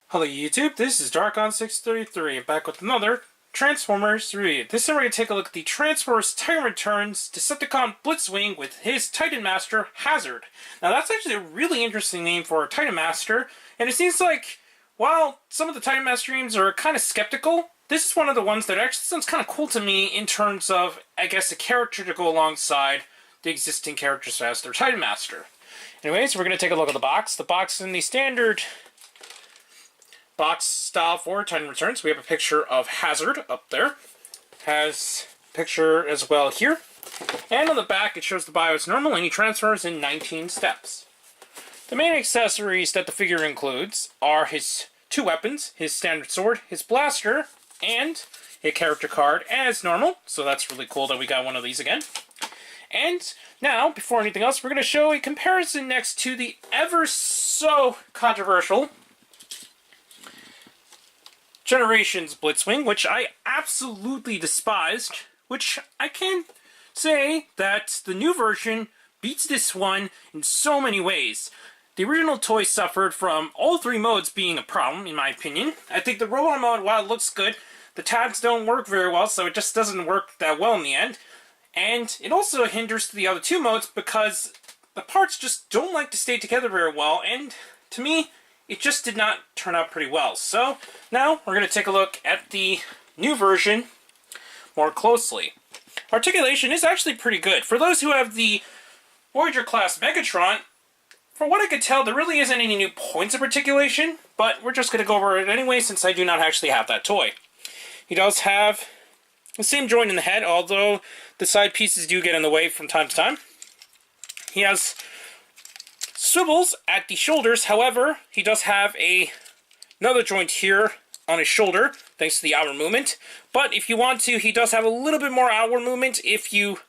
Hello YouTube, this is Darkon633 back with another Transformers review. This time we're going to take a look at the Transformers Titan Returns Decepticon Blitzwing with his Titan Master, Hazard. Now that's actually a really interesting name for a Titan Master, and it seems like, while some of the Titan Master names are kind of skeptical, this is one of the ones that actually sounds kind of cool to me in terms of, I guess, a character to go alongside the existing characters as their Titan Master. Anyways, we're going to take a look at the box. The box in the standard box style for Titan Returns. We have a picture of Hazard up there. Has a picture as well here. And on the back it shows the bio as normal and he transfers in 19 steps. The main accessories that the figure includes are his two weapons, his standard sword, his blaster, and a character card as normal. So that's really cool that we got one of these again. And now, before anything else, we're going to show a comparison next to the ever so controversial Generations Blitzwing, which I absolutely despised, which I can say that the new version beats this one in so many ways. The original toy suffered from all three modes being a problem, in my opinion. I think the robot mode, while it looks good, the tabs don't work very well, so it just doesn't work that well in the end. And it also hinders the other two modes because the parts just don't like to stay together very well, and to me, it just did not turn out pretty well. So now we're going to take a look at the new version more closely. Articulation is actually pretty good. For those who have the Voyager Class Megatron, from what I could tell, there really isn't any new points of articulation, but we're just going to go over it anyway since I do not actually have that toy. He does have the same joint in the head, although the side pieces do get in the way from time to time. He has swivels at the shoulders, however, he does have another joint here on his shoulder, thanks to the outward movement. But if you want to, he does have a little bit more outward movement if you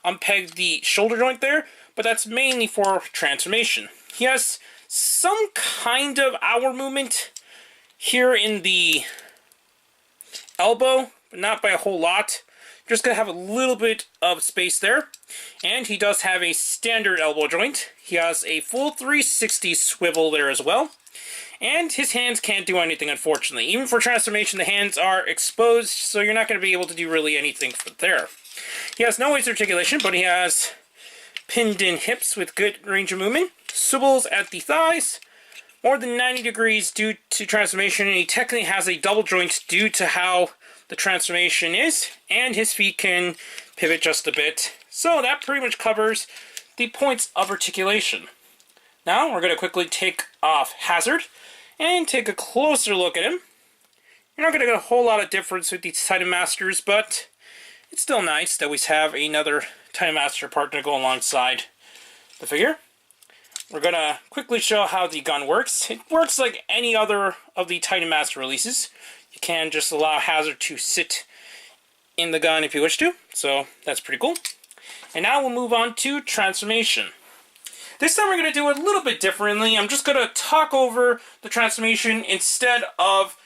unpeg the shoulder joint there, but that's mainly for transformation. He has some kind of outward movement here in the elbow, but not by a whole lot. You're just going to have a little bit of space there. And he does have a standard elbow joint. He has a full 360 swivel there as well. And his hands can't do anything, unfortunately. Even for transformation, the hands are exposed, so you're not going to be able to do really anything for there. He has no waist articulation, but he has pinned-in hips with good range of movement. Swivels at the thighs, more than 90 degrees due to transformation, and he technically has a double joint due to how the transformation is, and his feet can pivot just a bit. So that pretty much covers the points of articulation. Now we're going to quickly take off Hazard and take a closer look at him. You're not going to get a whole lot of difference with these Titan Masters, but it's still nice that we have another Titan Master partner to go alongside the figure. We're going to quickly show how the gun works. It works like any other of the Titan Master releases. You can just allow Hazard to sit in the gun if you wish to, so that's pretty cool. And now we'll move on to transformation. This time we're going to do it a little bit differently. I'm just going to talk over the transformation instead of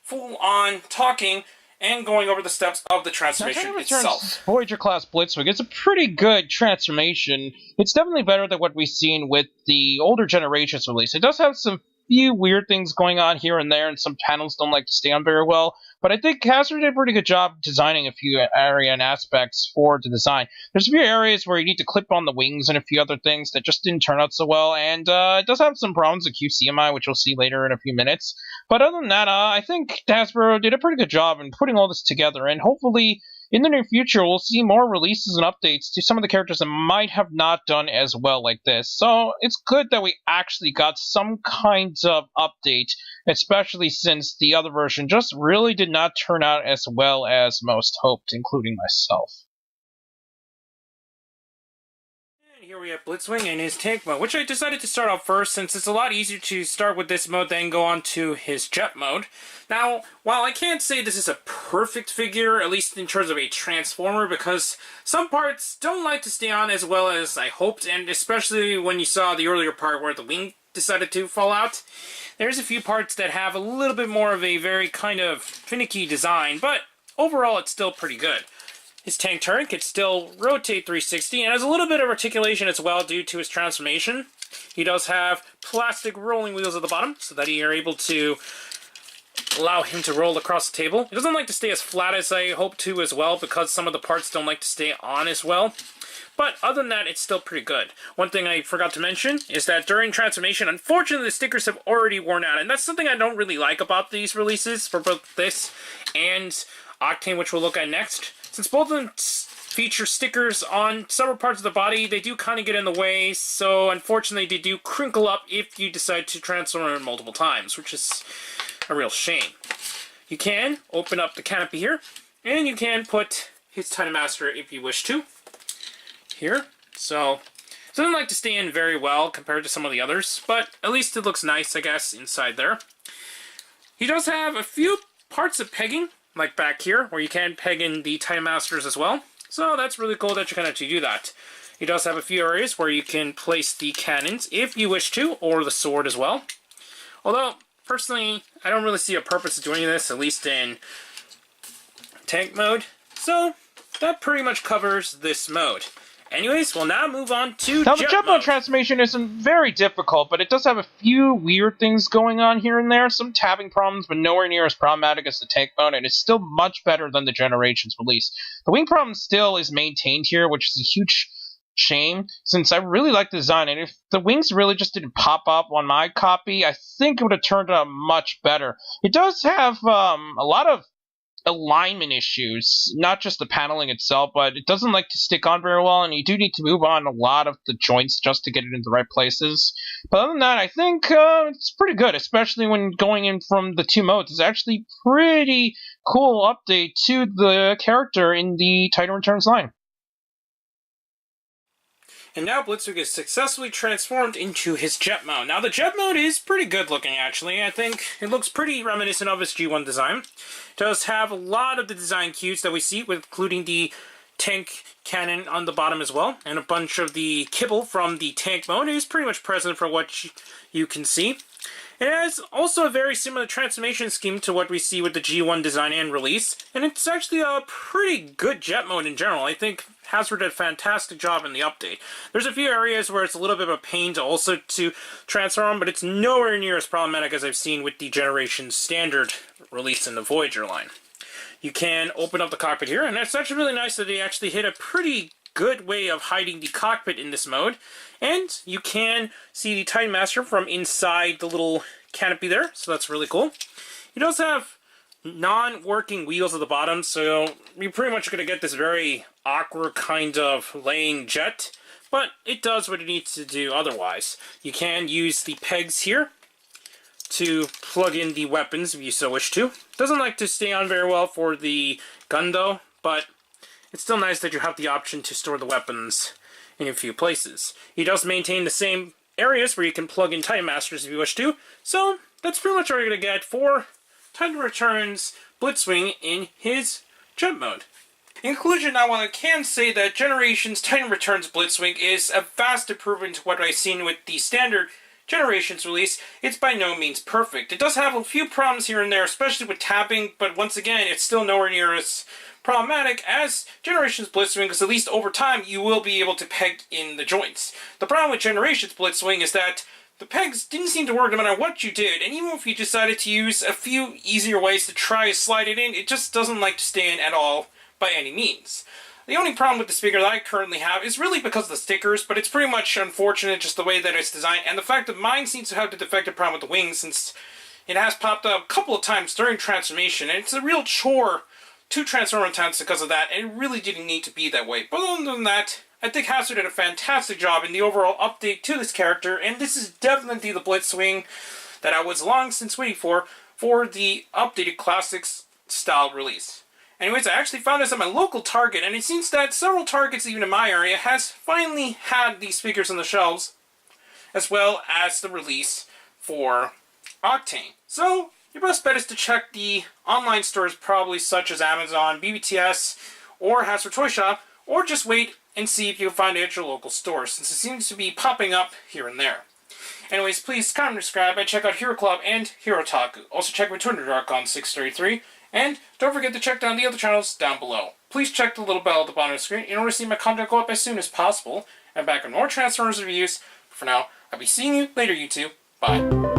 full-on talking and going over the steps of the transformation itself. Voyager Class Blitzwing. It's a pretty good transformation. It's definitely better than what we've seen with the older Generations release. It does have some few weird things going on here and there, and some panels don't like to stay on very well. But I think Hazard did a pretty good job designing a few area and aspects for the design. There's a few areas where you need to clip on the wings and a few other things that just didn't turn out so well, and it does have some problems with QCMI, which we'll see later in a few minutes. But other than that, I think Hasbro did a pretty good job in putting all this together, and hopefully in the near future, we'll see more releases and updates to some of the characters that might have not done as well like this. So it's good that we actually got some kind of update, especially since the other version just really did not turn out as well as most hoped, including myself. Here we have Blitzwing and his tank mode, which I decided to start off first since it's a lot easier to start with this mode than go on to his jet mode. Now, while I can't say this is a perfect figure, at least in terms of a transformer, because some parts don't like to stay on as well as I hoped, and especially when you saw the earlier part where the wing decided to fall out, there's a few parts that have a little bit more of a very kind of finicky design, but overall it's still pretty good. His tank turret can still rotate 360 and has a little bit of articulation as well due to his transformation. He does have plastic rolling wheels at the bottom so that you're able to allow him to roll across the table. It doesn't like to stay as flat as I hope to as well, because some of the parts don't like to stay on as well. But other than that, it's still pretty good. One thing I forgot to mention is that during transformation, unfortunately, the stickers have already worn out. And that's something I don't really like about these releases for both this and Octane, which we'll look at next. Since both of them feature stickers on several parts of the body, they do kind of get in the way. So unfortunately, they do crinkle up if you decide to transform them multiple times, which is a real shame. You can open up the canopy here, and you can put his Titan Master if you wish to. Here, so it doesn't like to stay in very well compared to some of the others, but at least it looks nice, I guess, inside there. He does have a few parts of pegging, like back here, where you can peg in the Titan Masters as well. So that's really cool that you can actually do that. He does have a few areas where you can place the cannons if you wish to, or the sword as well. Although, personally, I don't really see a purpose of doing this, at least in tank mode. So that pretty much covers this mode. Anyways, we'll now move on to Now, the jet mode transformation isn't very difficult, but it does have a few weird things going on here and there. Some tabbing problems, but nowhere near as problematic as the tank mode, and it's still much better than the Generations release. The wing problem still is maintained here, which is a huge shame, since I really like the design, and if the wings really just didn't pop up on my copy, I think it would have turned out much better. It does have a lot of alignment issues, not just the paneling itself, but it doesn't like to stick on very well, and you do need to move on a lot of the joints just to get it in the right places. But other than that, I think it's pretty good, especially when going in from the two modes. It's actually pretty cool update to the character in the Titan Returns line. And now Blitzwing is successfully transformed into his jet mode. Now the jet mode is pretty good looking, actually. I think it looks pretty reminiscent of his G1 design. It does have a lot of the design cues that we see, including the tank cannon on the bottom as well, and a bunch of the kibble from the tank mode is pretty much present for what you can see. It has also a very similar transformation scheme to what we see with the G1 design and release, and it's actually a pretty good jet mode in general. I think Hasbro did a fantastic job in the update. There's a few areas where it's a little bit of a pain to transform, but it's nowhere near as problematic as I've seen with the Generation Standard release in the Voyager line. You can open up the cockpit here, and it's actually really nice that they actually hit a pretty good way of hiding the cockpit in this mode. And you can see the Titan Master from inside the little canopy there, so that's really cool. It does have non-working wheels at the bottom, so you're pretty much going to get this very awkward kind of laying jet, but it does what it needs to do otherwise. You can use the pegs here to plug in the weapons if you so wish to. Doesn't like to stay on very well for the gun though, but it's still nice that you have the option to store the weapons in a few places. He does maintain the same areas where you can plug in Titan Masters if you wish to, so that's pretty much what you're going to get for Titan Returns Blitzwing in his jet mode. In conclusion, now, while I can say that Generations Titan Returns Blitzwing is a vast improvement to what I've seen with the standard Generations release, it's by no means perfect. It does have a few problems here and there, especially with tapping, but once again, it's still nowhere near as problematic as Generations Blitzwing, because at least over time, you will be able to peg in the joints. The problem with Generations Blitzwing is that the pegs didn't seem to work no matter what you did, and even if you decided to use a few easier ways to try to slide it in, it just doesn't like to stay in at all by any means. The only problem with the speaker that I currently have is really because of the stickers, but it's pretty much unfortunate just the way that it's designed, and the fact that mine seems to have the defective problem with the wings, since it has popped up a couple of times during transformation, and it's a real chore to transform times because of that, and it really didn't need to be that way. But other than that, I think Hasbro did a fantastic job in the overall update to this character, and this is definitely the Blitzwing that I was long since waiting for the updated Classics style release. Anyways, I actually found this at my local Target, and it seems that several Targets, even in my area, has finally had these figures on the shelves, as well as the release for Octane. So, your best bet is to check the online stores, probably such as Amazon, BBTS, or Hasbro Toy Shop, or just wait and see if you can find it at your local store, since it seems to be popping up here and there. Anyways, please comment and subscribe, and check out Hero Club and Hero Taku. Also check Return 633, and don't forget to check down the other channels down below. Please check the little bell at the bottom of the screen in order to see my content go up as soon as possible. And back on more Transformers reviews. For now, I'll be seeing you later, YouTube. Bye.